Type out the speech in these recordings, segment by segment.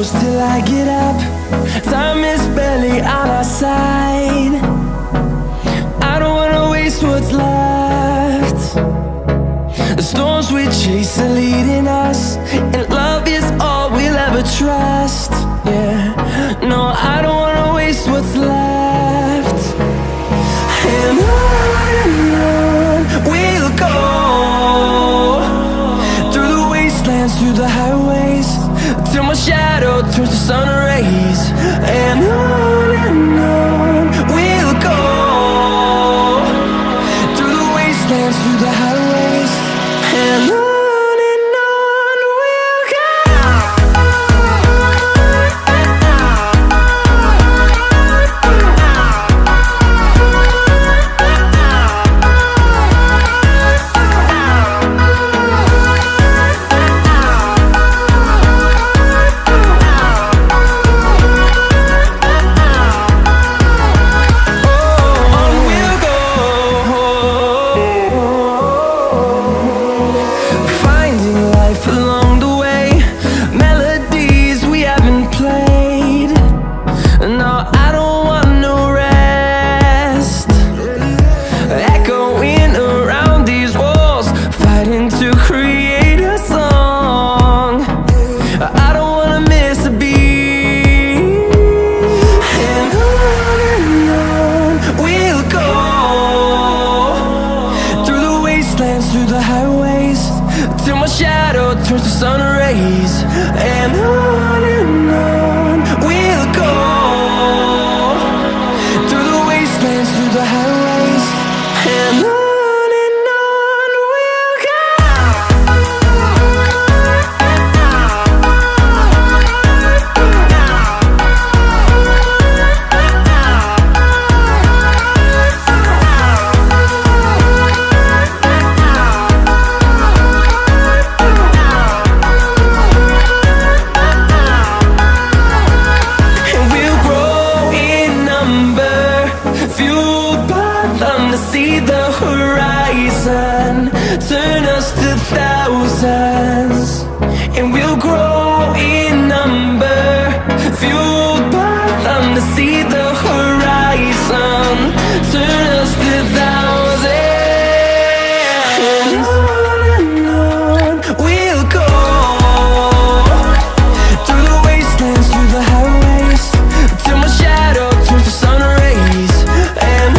close till I get up. Time is barely on our side. I don't wanna waste what's left. The storms we chase are leading us, and love is all we'll ever trust. Yeah, no, I don't wanna waste what's left. And on we'll go, through the wastelands, through the highways, till my shadow turns to sun rays. And on we'll go, through the wastelands, through the highways, and on we'll go. Through the highways, till my shadow turns to sun rays. And on we'll go, through the wastelands, through the highways, and on we'll go. See the horizon, turn us to thousands, and we'll grow in number, fueled by them. To see the horizon, turn us to thousands, and on we'll go, through the wastelands, through the highways, till my shadow turns to sun rays. And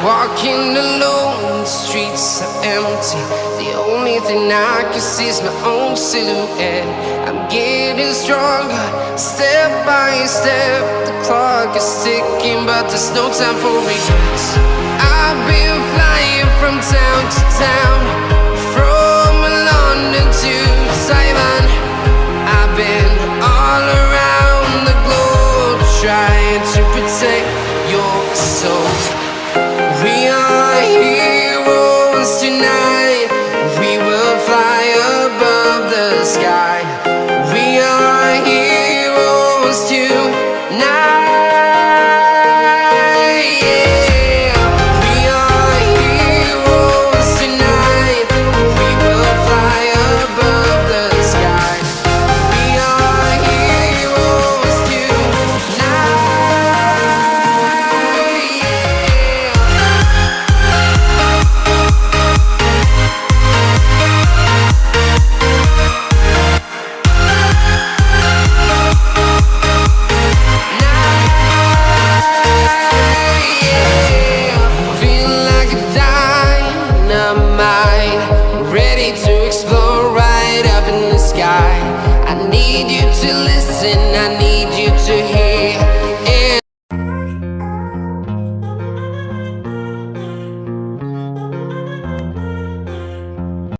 walking alone, the streets are empty. The only thing I can see is my own silhouette. I'm getting stronger, step by step. The clock is ticking, but there's no time for regrets. I've been flying from town to town, from London to Taiwan. I've been all around the globe, trying to protect your soul. We are heroes tonight. We will fly above the sky. We are heroes tonight. Yeah. We are heroes tonight. We will fly above the sky. We are heroes tonight. To